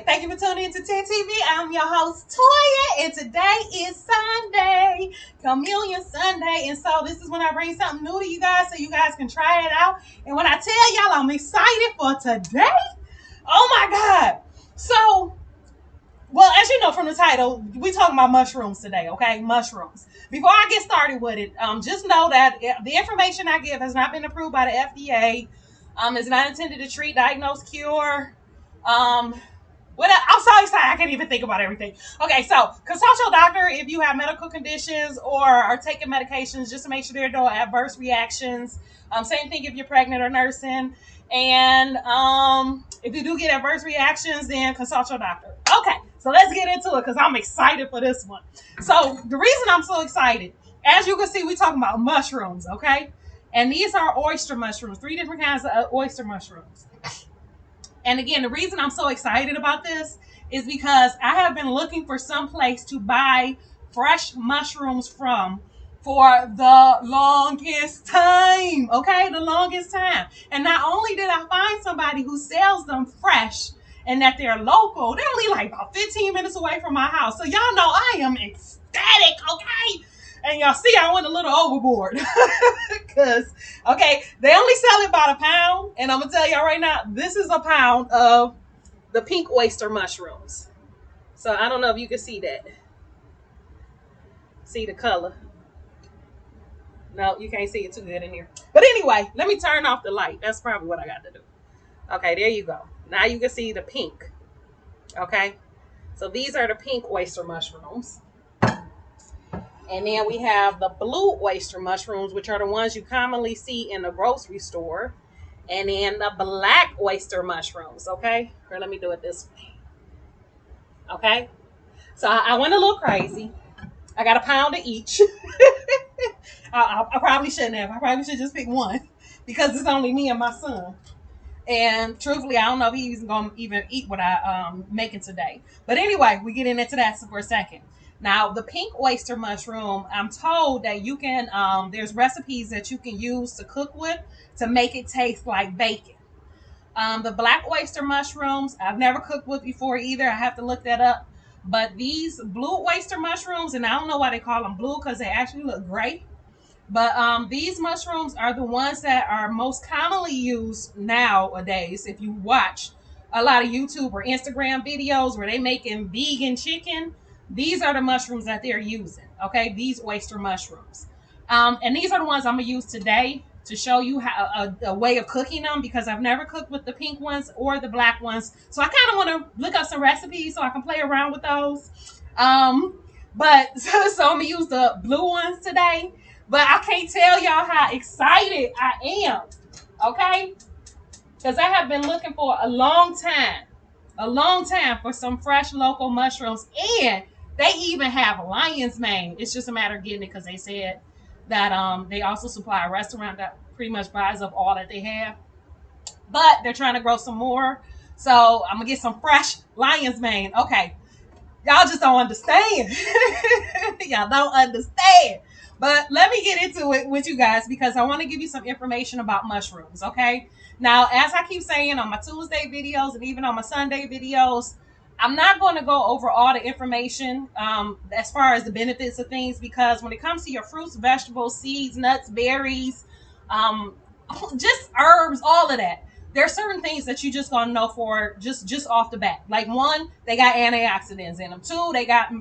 thank you for tuning into TTV. I'm your host, Toya, and today is Sunday, Communion Sunday. And so this is when I bring something new to you guys so you guys can try it out. And when I tell y'all I'm excited for today, oh my God. So, well, as you know from the title, we talking about mushrooms today, okay? Mushrooms. Before I get started with it, just know that the information I give has not been approved by the FDA. It's not intended to treat, diagnose, cure. I'm so excited I can't even think about everything. Okay, so consult your doctor if you have medical conditions or are taking medications just to make sure there are no adverse reactions. Same thing if you're pregnant or nursing. And if you do get adverse reactions, then consult your doctor. Okay, so let's get into it because I'm excited for this one. So the reason I'm so excited, as you can see, we're talking about mushrooms, okay? And these are oyster mushrooms, 3 different kinds of oyster mushrooms. And again, the reason I'm so excited about this is because I have been looking for some place to buy fresh mushrooms from for the longest time. Okay, the longest time. And not only did I find somebody who sells them fresh and that they're local, they're only like about 15 minutes away from my house. So y'all know I am ecstatic, okay? And y'all see I went a little overboard. Because, okay, they only sell it by the pound. And I'm going to tell y'all right now, this is a pound of the pink oyster mushrooms. So I don't know if you can see that. See the color. No, you can't see it too good in here. But anyway, let me turn off the light. That's probably what I got to do. Okay, there you go. Now you can see the pink. Okay. So these are the pink oyster mushrooms. And then we have the blue oyster mushrooms, which are the ones you commonly see in the grocery store. And then the black oyster mushrooms, okay? Here, let me do it this way. Okay? So I went a little crazy. I got a pound of each. I probably shouldn't have. I probably should just pick one because it's only me and my son. And truthfully, I don't know if he's going to even eat what I'm making today. But anyway, we get into that for a second. Now, the pink oyster mushroom, I'm told that you can, there's recipes that you can use to cook with to make it taste like bacon. The black oyster mushrooms, I've never cooked with before either. I have to look that up. But these blue oyster mushrooms, and I don't know why they call them blue because they actually look gray. But these mushrooms are the ones that are most commonly used nowadays. If you watch a lot of YouTube or Instagram videos where they making vegan chicken, these are the mushrooms that they're using. Okay, these oyster mushrooms. And these are the ones I'm gonna use today to show you how a way of cooking them because I've never cooked with the pink ones or the black ones. So I kind of want to look up some recipes so I can play around with those. But so I'm gonna use the blue ones today. But I can't tell y'all how excited I am, okay? Because I have been looking for a long time for some fresh local mushrooms. And they even have lion's mane. It's just a matter of getting it because they said that they also supply a restaurant that pretty much buys up all that they have. But they're trying to grow some more. So I'm going to get some fresh lion's mane. Okay. Y'all just don't understand. Y'all don't understand. But let me get into it with you guys because I want to give you some information about mushrooms, okay? Now, as I keep saying on my Tuesday videos and even on my Sunday videos, I'm not going to go over all the information as far as the benefits of things because when it comes to your fruits, vegetables, seeds, nuts, berries, just herbs, all of that, there are certain things that you just gonna know for just off the bat. Like 1, they got antioxidants in them. 2, they got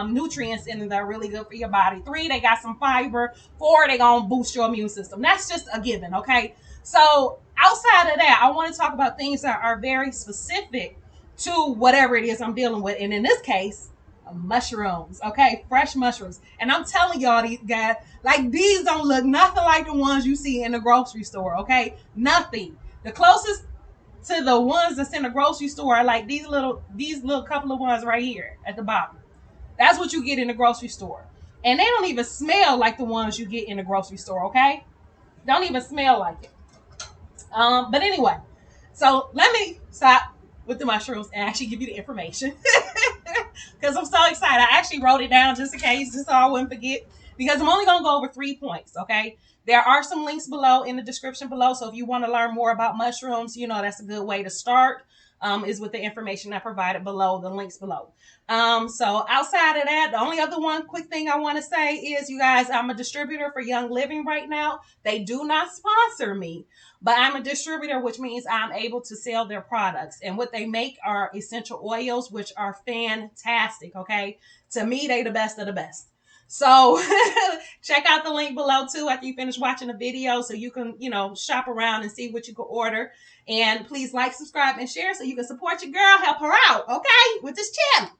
nutrients in them that are really good for your body. 3, they got some fiber. 4, they gonna boost your immune system. That's just a given, okay? So outside of that, I want to talk about things that are very specific to whatever it is I'm dealing with. And in this case, mushrooms, okay? Fresh mushrooms. And I'm telling y'all, these guys, like these don't look nothing like the ones you see in the grocery store, okay? Nothing. The closest to the ones that's in the grocery store are like these little couple of ones right here at the bottom. That's what you get in the grocery store. And they don't even smell like the ones you get in the grocery store, okay? Don't even smell like it. But anyway, so let me stop with the mushrooms and actually give you the information. Because I'm so excited. I actually wrote it down just in case, just so I wouldn't forget. Because I'm only going to go over 3 points, okay? There are some links below in the description below. So if you want to learn more about mushrooms, you know, that's a good way to start. is with the information I provided below, the links below. So outside of that, the only other one quick thing I want to say is, you guys, I'm a distributor for Young Living right now. They do not sponsor me, but I'm a distributor, which means I'm able to sell their products. And what they make are essential oils, which are fantastic. Okay. To me, they the best of the best. So check out the link below too after you finish watching the video, so you can, shop around and see what you can order. And please like, subscribe, and share so you can support your girl, help her out, okay, with this channel.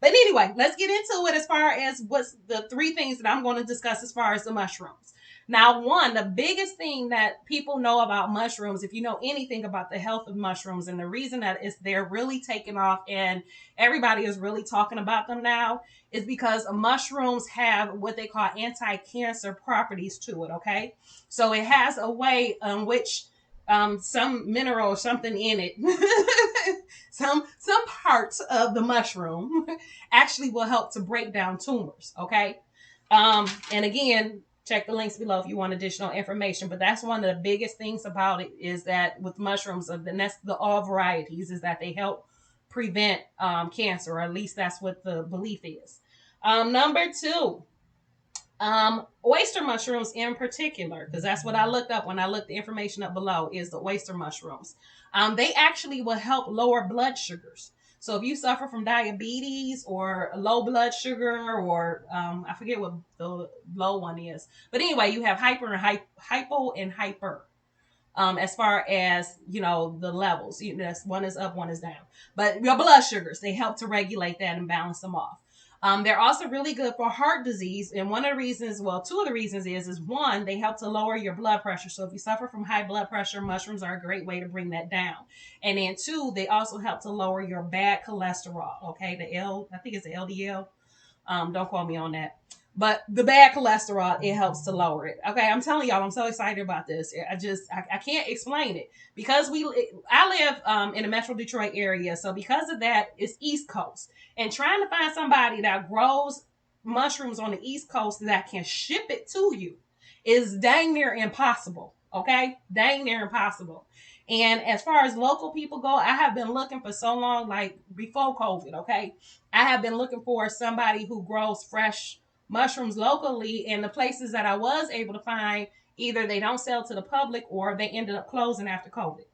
But anyway, let's get into it as far as what's the 3 things that I'm going to discuss as far as the mushrooms. Now, the biggest thing that people know about mushrooms, if you know anything about the health of mushrooms, and the reason that they're really taking off and everybody is really talking about them now, is because mushrooms have what they call anti-cancer properties to it, okay? So it has a way in which some mineral or something in it, some parts of the mushroom actually will help to break down tumors, okay? And again, check the links below if you want additional information. But that's one of the biggest things about it, is that with mushrooms, and that's the all varieties, is that they help prevent cancer, or at least that's what the belief is. Number 2, oyster mushrooms in particular, because that's what I looked up when I looked the information up below, is the oyster mushrooms. They actually will help lower blood sugars. So if you suffer from diabetes or low blood sugar, or I forget what the low one is, but anyway, you have hypo and hyper. As far as, the levels, one is up, one is down, but your blood sugars, they help to regulate that and balance them off. They're also really good for heart disease. And one of the reasons, 2 of the reasons is one, they help to lower your blood pressure. So if you suffer from high blood pressure, mushrooms are a great way to bring that down. And then 2, they also help to lower your bad cholesterol. Okay. I think it's the LDL. Don't quote me on that. But the bad cholesterol, it helps to lower it. Okay, I'm telling y'all, I'm so excited about this. I can't explain it, because I live in the Metro Detroit area. So because of that, it's East Coast. And trying to find somebody that grows mushrooms on the East Coast that can ship it to you is dang near impossible. Okay, dang near impossible. And as far as local people go, I have been looking for so long, like before COVID, okay? I have been looking for somebody who grows fresh mushrooms locally, and the places that I was able to find, either they don't sell to the public or they ended up closing after COVID.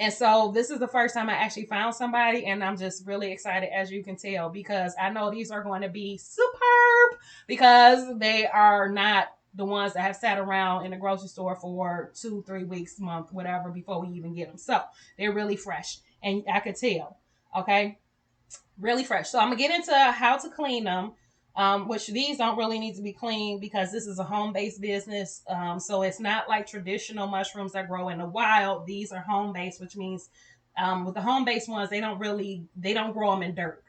And so this is the first time I actually found somebody, and I'm just really excited, as you can tell, because I know these are going to be superb, because they are not the ones that have sat around in the grocery store for 2-3 weeks, month, whatever, before we even get them. So they're really fresh, and I could tell, okay? Really fresh. So I'm gonna get into how to clean them, which these don't really need to be cleaned, because this is a home-based business. So it's not like traditional mushrooms that grow in the wild. These are home-based, which means with the home-based ones, they don't grow them in dirt.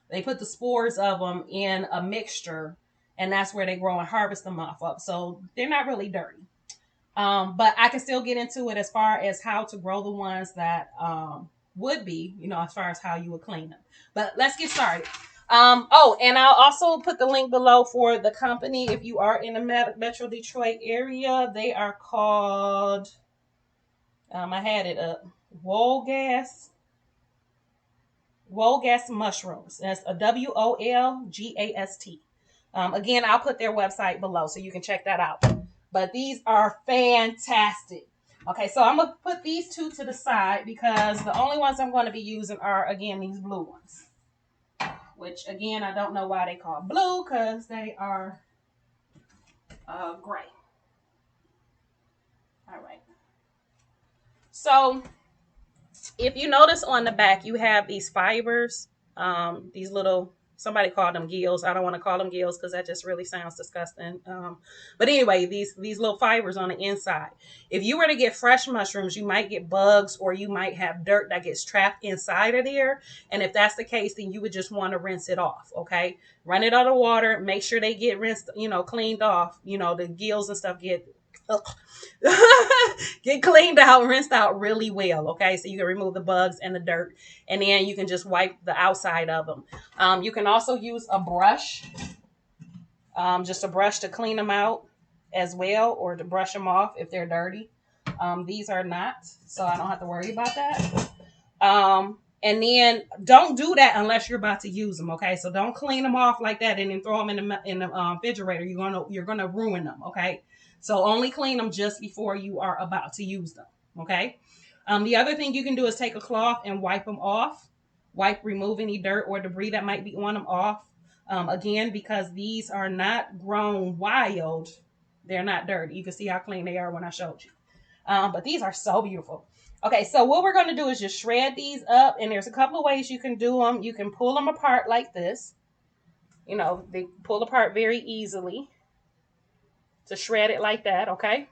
They put the spores of them in a mixture, and that's where they grow and harvest them off of. So they're not really dirty. But I can still get into it as far as how to grow the ones that would be, as far as how you would clean them. But let's get started. And I'll also put the link below for the company. If you are in the Metro Detroit area, they are called, I had it up, Wolgast Mushrooms. That's a WOLGAST. Again, I'll put their website below so you can check that out. But these are fantastic. Okay, so I'm going to put these 2 to the side, because the only ones I'm going to be using are, again, these blue ones. Which, again, I don't know why they call blue, because they are gray. All right. So if you notice on the back, you have these fibers, these little, somebody called them gills. I don't want to call them gills, because that just really sounds disgusting. But anyway, these little fibers on the inside. If you were to get fresh mushrooms, you might get bugs, or you might have dirt that gets trapped inside of there. And if that's the case, then you would just want to rinse it off. Okay. Run it out of water. Make sure they get rinsed, cleaned off. The gills and stuff get cleaned out, rinsed out really well. Okay, so you can remove the bugs and the dirt, and then you can just wipe the outside of them. You can also use a brush, just a brush to clean them out as well, or to brush them off if they're dirty. These are not, so I don't have to worry about that. And then don't do that unless you're about to use them. Okay, so don't clean them off like that and then throw them in the refrigerator. You're gonna ruin them. Okay, so only clean them just before you are about to use them. Okay. The other thing you can do is take a cloth and wipe them off. Remove any dirt or debris that might be on them off. Again, because these are not grown wild, they're not dirty. You can see how clean they are when I showed you. But these are so beautiful. Okay, so what we're going to do is just shred these up, and there's a couple of ways you can do them. You can pull them apart like this. You know, they pull apart very easily to shred it like that, okay?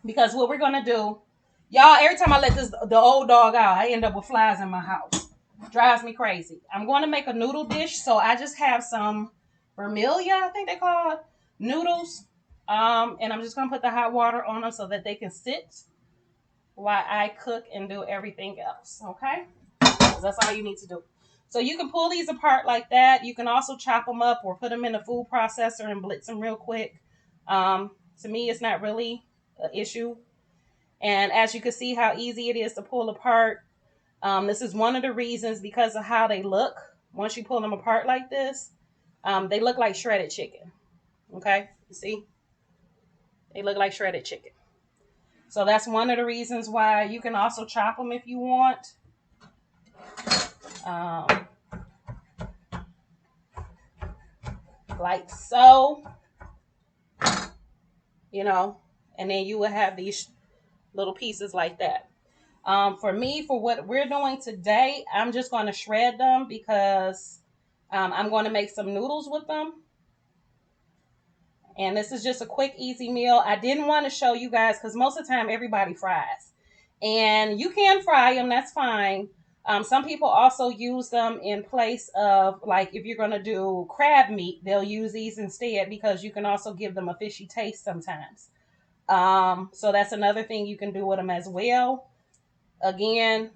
Because what we're going to do, y'all, every time I let the old dog out, I end up with flies in my house. Drives me crazy. I'm going to make a noodle dish, so I just have some vermilia, I think they call it, noodles. And I'm just going to put the hot water on them so that they can sit while I cook and do everything else, okay? Because that's all you need to do. So you can pull these apart like that. You can also chop them up or put them in a food processor and blitz them real quick. To me, it's not really an issue. And as you can see how easy it is to pull apart, this is one of the reasons because of how they look. Once you pull them apart like this, they look like shredded chicken, okay? You see? They look like shredded chicken. So that's one of the reasons why. You can also chop them if you want. Like so. You know, and then you will have these little pieces like that. For me, for what we're doing today, I'm just going to shred them because I'm going to make some noodles with them. And this is just a quick, easy meal. I didn't want to show you guys because most of the time everybody fries. And you can fry them, that's fine. Some people also use them in place of, like, if you're going to do crab meat, they'll use these instead because you can also give them a fishy taste sometimes. So that's another thing you can do with them as well. Again,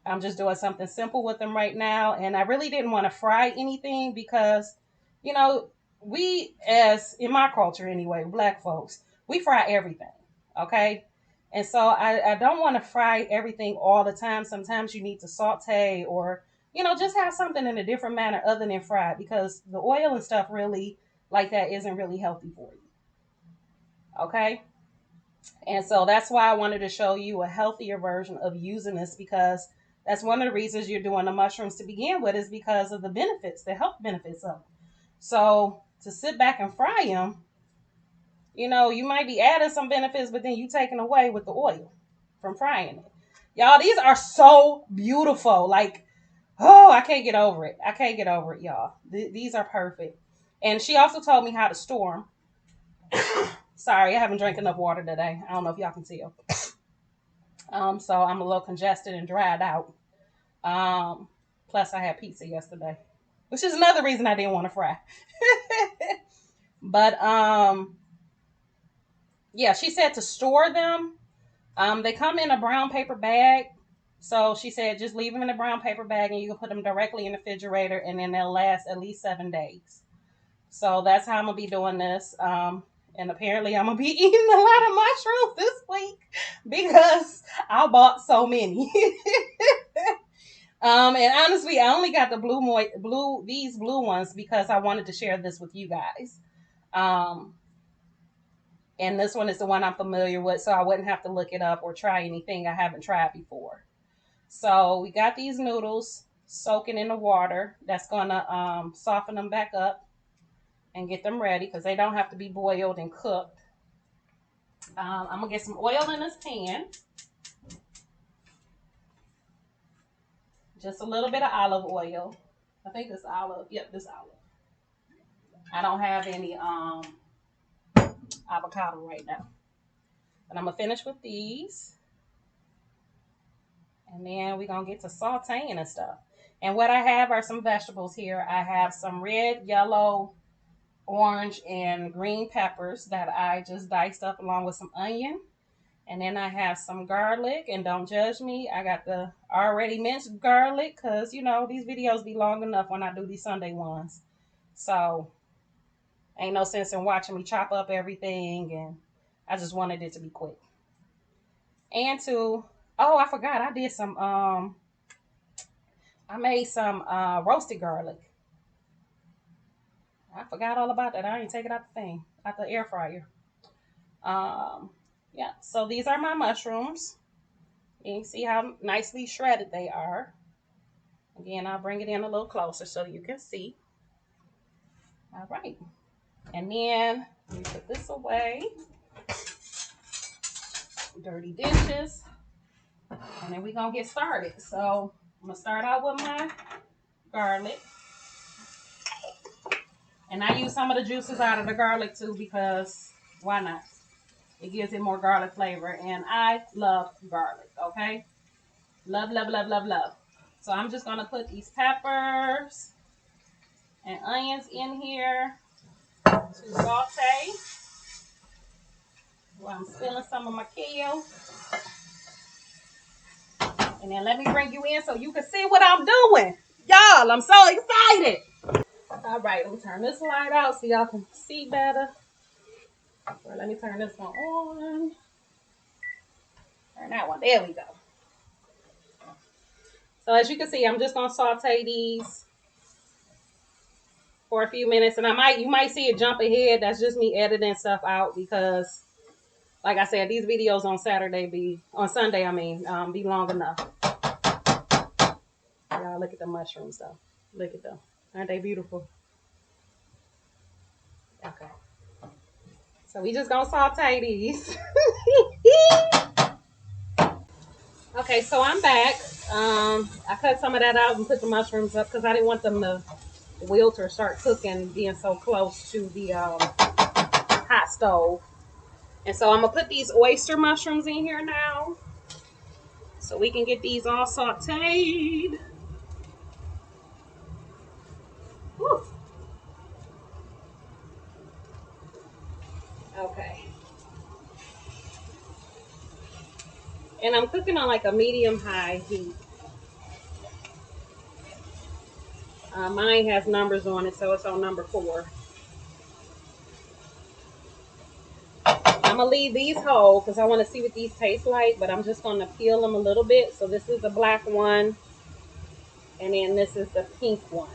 I'm just doing something simple with them right now. And I really didn't want to fry anything because, you know, we, as in my culture anyway, Black folks, we fry everything. Okay. And so I don't want to fry everything all the time. Sometimes you need to saute or, you know, just have something in a different manner other than fried because the oil and stuff really like that isn't really healthy for you. Okay. And so that's why I wanted to show you a healthier version of using this because that's one of the reasons you're doing the mushrooms to begin with is because of the benefits, the health benefits of them. So to sit back and fry them, you know, you might be adding some benefits, but then you taking away with the oil from frying it. Y'all, these are so beautiful. Like, oh, I can't get over it. I can't get over it, y'all. These are perfect. And she also told me how to store them. Sorry, I haven't drank enough water today. I don't know if y'all can tell. So I'm a little congested and dried out. Plus I had pizza yesterday, which is another reason I didn't want to fry. But yeah, she said to store them. They come in a brown paper bag. So she said just leave them in a brown paper bag and you can put them directly in the refrigerator and then they'll last at least 7 days. So that's how I'm gonna be doing this. And apparently I'm gonna be eating a lot of mushrooms this week because I bought so many. And honestly, I only got the these blue ones because I wanted to share this with you guys. And this one is the one I'm familiar with, so I wouldn't have to look it up or try anything I haven't tried before. So we got these noodles soaking in the water. That's gonna soften them back up and get them ready because they don't have to be boiled and cooked. I'm gonna get some oil in this pan. Just a little bit of olive oil. I think this olive. Yep, this olive. I don't have any avocado right now. But I'm gonna finish with these. And then we're gonna get to sauteing and stuff. And what I have are some vegetables here. I have some red, yellow, orange, and green peppers that I just diced up along with some onion. And then I have some garlic, and don't judge me. I got the already minced garlic because, you know, these videos be long enough when I do these Sunday ones. So ain't no sense in watching me chop up everything, and I just wanted it to be quick. And to, oh, I forgot, I did some, I made some roasted garlic. I forgot all about that. I didn't take it out the thing, out the air fryer. Um, yeah, so these are my mushrooms. You can see how nicely shredded they are. Again, I'll bring it in a little closer so you can see. All right. And then we put this away. Dirty dishes. And then we're going to get started. So I'm going to start out with my garlic. And I use some of the juices out of the garlic too because why not? It gives it more garlic flavor. And I love garlic, okay? Love, love, love, love, love. So I'm just going to put these peppers and onions in here to saute. Well, I'm spilling some of my kale. And then let me bring you in so you can see what I'm doing. Y'all, I'm so excited. All right, let me turn this light out so y'all can see better. Or let me turn this one on. Turn that one. There we go. So as you can see, I'm just going to saute these for a few minutes. And you might see it jump ahead. That's just me editing stuff out because, like I said, these videos on Sunday, be long enough. Y'all look at the mushrooms though. Look at them. Aren't they beautiful? Okay. So we just gonna saute these. Okay, so I'm back. I cut some of that out and put the mushrooms up because I didn't want them to wilt or start cooking being so close to the hot stove. And so I'm gonna put these oyster mushrooms in here now so we can get these all sauteed. Whew. Okay. And I'm cooking on like a medium-high heat. Mine has numbers on it, so it's on number 4. I'm gonna leave these whole because I want to see what these taste like, but I'm just gonna peel them a little bit. So this is the black one, and then this is the pink one.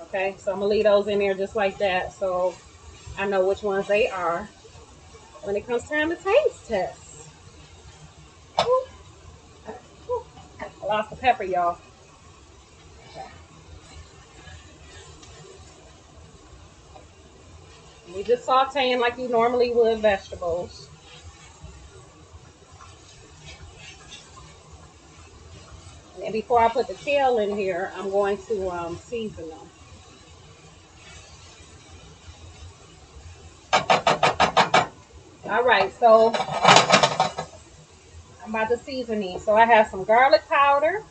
Okay, so I'm gonna leave those in there just like that, so I know which ones they are when it comes time to taste test. Ooh. Ooh. I lost the pepper, y'all. We just sauteing like you normally would vegetables. And before I put the kale in here, I'm going to season them. All right, so I'm about to season these. So I have some garlic powder.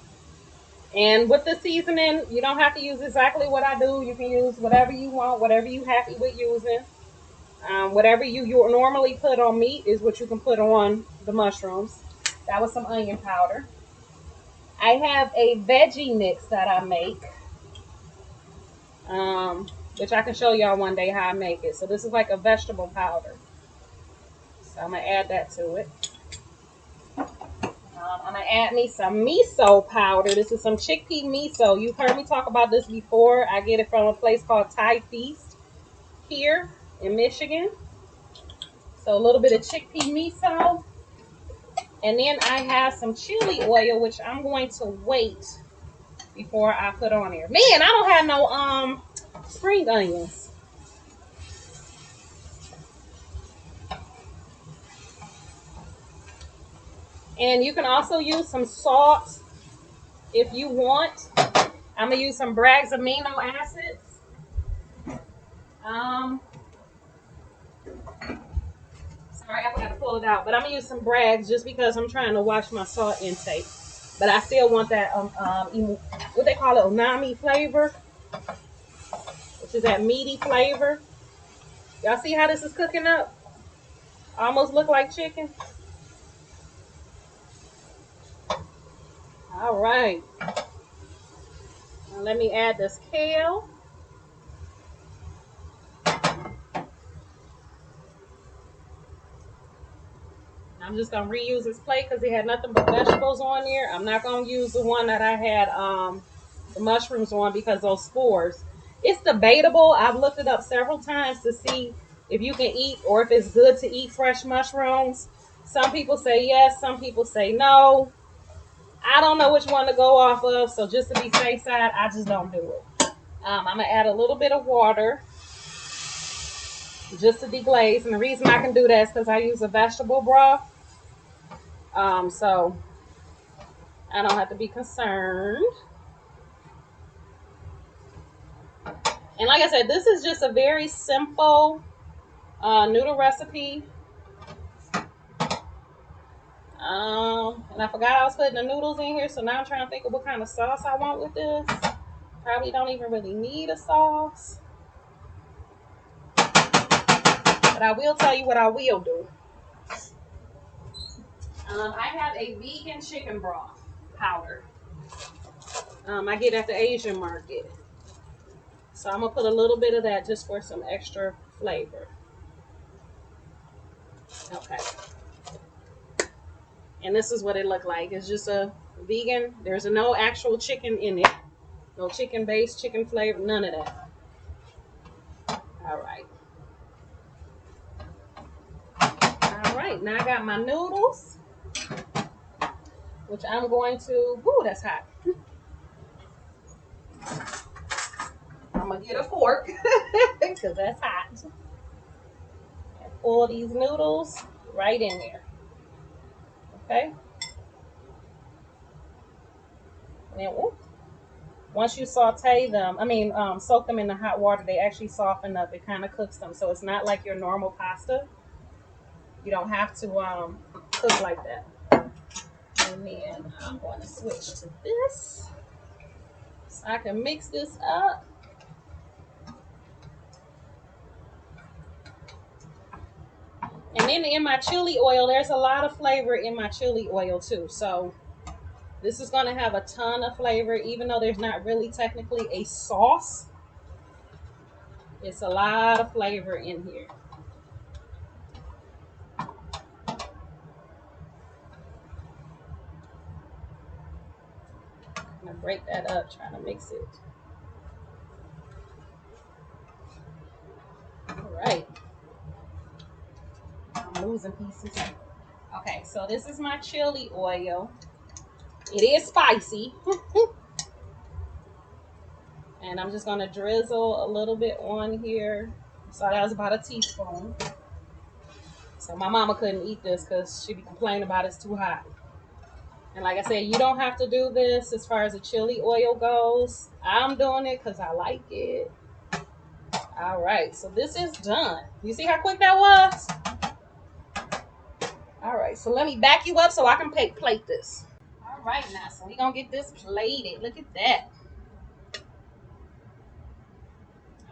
And with the seasoning, you don't have to use exactly what I do. You can use whatever you want, whatever you happy with using. Whatever you normally put on meat is what you can put on the mushrooms. That was some onion powder. I have a veggie mix that I make, which I can show y'all one day how I make it. So this is like a vegetable powder. So I'm going to add that to it. I'm going to add me some miso powder. This is some chickpea miso. You've heard me talk about this before. I get it from a place called Thai Feast here in Michigan. So a little bit of chickpea miso. And then I have some chili oil, which I'm going to wait before I put on here. Man, I don't have no spring onions. And you can also use some salt if you want. I'm going to use some Bragg's amino acids. Sorry, I forgot to pull it out. But I'm going to use some Bragg's just because I'm trying to watch my salt intake. But I still want that, what they call it, umami flavor, which is that meaty flavor. Y'all see how this is cooking up? Almost look like chicken. All right. Now let me add this kale. I'm just gonna reuse this plate because it had nothing but vegetables on there. I'm not gonna use the one that I had the mushrooms on because those spores. It's debatable. I've looked it up several times to see if you can eat or if it's good to eat fresh mushrooms. Some people say yes, some people say no. I don't know which one to go off of, so just to be safe side, I just don't do it. I'm gonna add a little bit of water just to deglaze, and the reason I can do that is because I use a vegetable broth, so I don't have to be concerned. And like I said, this is just a very simple noodle recipe. And I forgot I was putting the noodles in here, so now I'm trying to think of what kind of sauce I want with this. Probably don't even really need a sauce. But I will tell you what I will do. I have a vegan chicken broth powder. I get at the Asian market. So I'm going to put a little bit of that just for some extra flavor. Okay. And this is what it looked like. It's just a vegan. There's no actual chicken in it. No chicken base, chicken flavor, none of that. All right. All right. Now I got my noodles, which I'm going to, ooh, that's hot. I'm going to get a fork because that's hot. And pour these noodles right in there. Okay. And then, once you saute them, soak them in the hot water, they actually soften up. It kind of cooks them. So it's not like your normal pasta. You don't have to cook like that. And then I'm going to switch to this so I can mix this up. And then in my chili oil, there's a lot of flavor in my chili oil too. So this is going to have a ton of flavor, even though there's not really technically a sauce. It's a lot of flavor in here. I'm going to break that up, trying to mix it. All right. I'm losing pieces. Okay, so this is my chili oil. It is spicy. And I'm just going to drizzle a little bit on here. So that was about a teaspoon. So my mama couldn't eat this because she be complaining about it's too hot. And like I said, you don't have to do this as far as the chili oil goes. I'm doing it because I like it. All right, so this is done. You see how quick that was? All right, so let me back you up so I can plate this. All right, now, so we're going to get this plated. Look at that.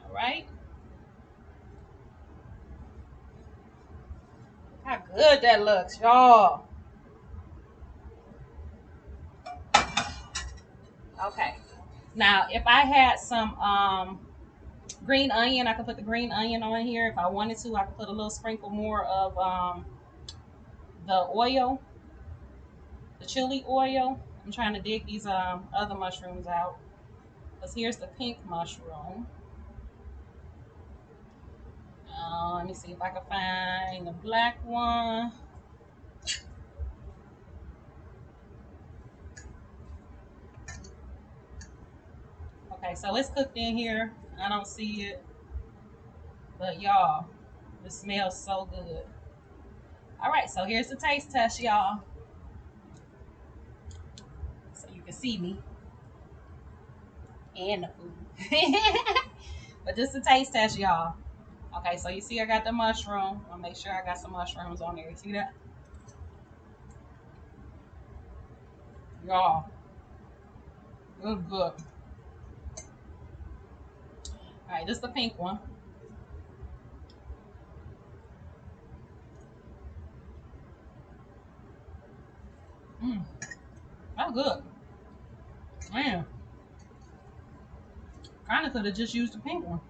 All right. How good that looks, y'all. Okay. Now, if I had some green onion, I could put the green onion on here. If I wanted to, I could put a little sprinkle more of the oil, the chili oil. I'm trying to dig these other mushrooms out. Because here's the pink mushroom. Let me see if I can find the black one. Okay, so it's cooked in here. I don't see it. But y'all, it smells so good. All right, so here's the taste test, y'all. So you can see me and the food. But this is the taste test, y'all. Okay, so you see I got the mushroom. I'll make sure I got some mushrooms on there. You see that? Y'all, it's good. All right, this is the pink one. That's good. Man, kind of could have just used the pink one.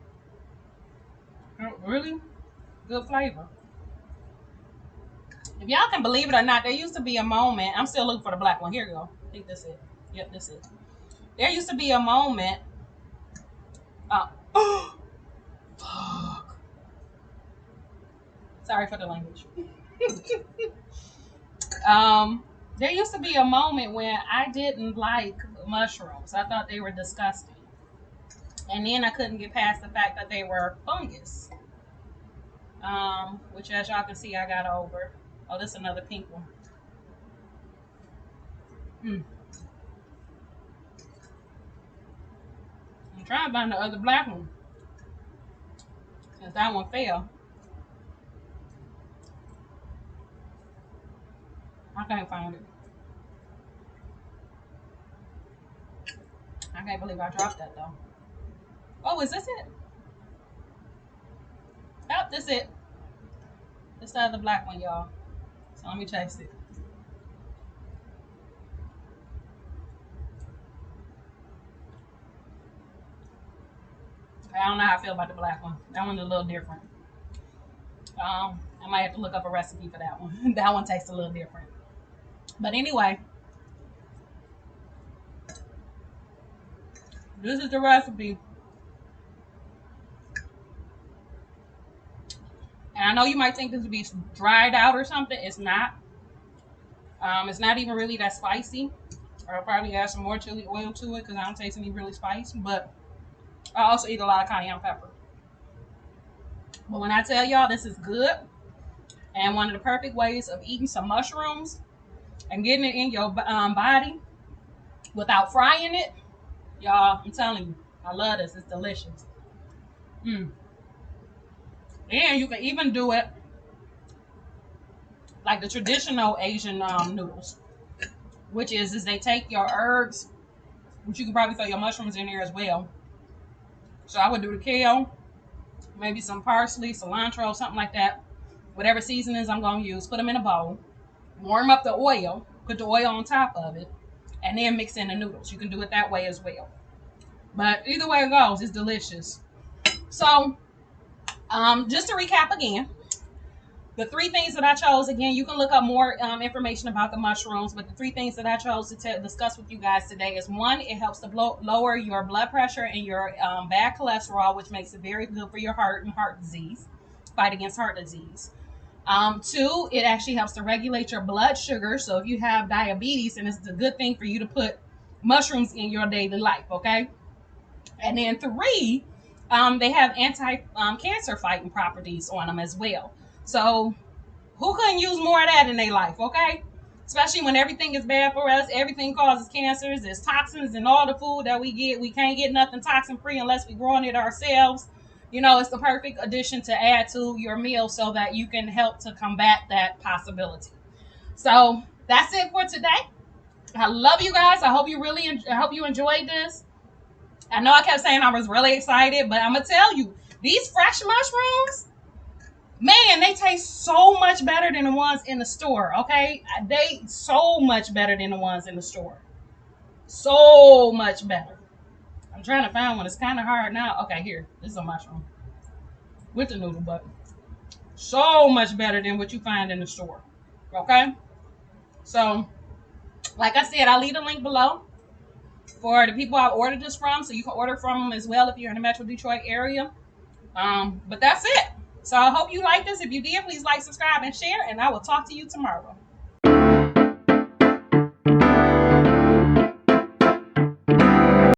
Really good flavor. If y'all can believe it or not, there used to be a moment. I'm still looking for the black one. Here you go. I think this is it. Yep, this is it. There used to be a moment. Fuck. Sorry for the language. There used to be a moment when I didn't like mushrooms. I thought they were disgusting. And then I couldn't get past the fact that they were fungus. Which as y'all can see, I got over. Oh, this is another pink one. I'm trying to find the other black one. Since that one fell. I can't find it. I can't believe I dropped that though. Oh, is this it? Yep, this it. This the other black one, y'all. So let me taste it. I don't know how I feel about the black one. That one's a little different. I might have to look up a recipe for that one. That one tastes a little different. But anyway, this is the recipe. And I know you might think this would be dried out or something. It's not. It's not even really that spicy. I'll probably add some more chili oil to it because I don't taste any really spice. But I also eat a lot of cayenne pepper. But when I tell y'all this is good, and one of the perfect ways of eating some mushrooms and getting it in your body without frying it, y'all, I'm telling you, I love this. It's delicious. And you can even do it like the traditional Asian noodles, which is they take your herbs, which you can probably throw your mushrooms in there as well. So I would do the kale, maybe some parsley, cilantro, something like that. Whatever seasonings I'm going to use, put them in a bowl, warm up the oil, put the oil on top of it, and then mix in the noodles. You can do it that way as well. But either way it goes, it's delicious. So just to recap again, the three things that I chose, again, you can look up more information about the mushrooms, but the three things that I chose to discuss with you guys today is one, it helps to lower your blood pressure and your bad cholesterol, which makes it very good for your heart and heart disease, fight against heart disease. Two, it actually helps to regulate your blood sugar. So if you have diabetes, and it's a good thing for you to put mushrooms in your daily life, okay? And then three, they have anti-cancer fighting properties on them as well. So who couldn't use more of that in their life, okay? Especially when everything is bad for us. Everything causes cancers. There's toxins in all the food that we get. We can't get nothing toxin-free unless we're growing it ourselves. You know, it's the perfect addition to add to your meal so that you can help to combat that possibility. So that's it for today. I love you guys. I hope you enjoyed this. I know I kept saying I was really excited, but I'm going to tell you, these fresh mushrooms, man, they taste so much better than the ones in the store, okay? They so much better than the ones in the store. So much better. I'm trying to find one. It's kind of hard now. Okay, here. This is a mushroom with the noodle, but so much better than what you find in the store, okay? So, like I said, I'll leave the link below for the people I've ordered this from, so you can order from them as well if you're in the Metro Detroit area. But that's it. So I hope you like this. If you did, please like, subscribe, and share, and I will talk to you tomorrow.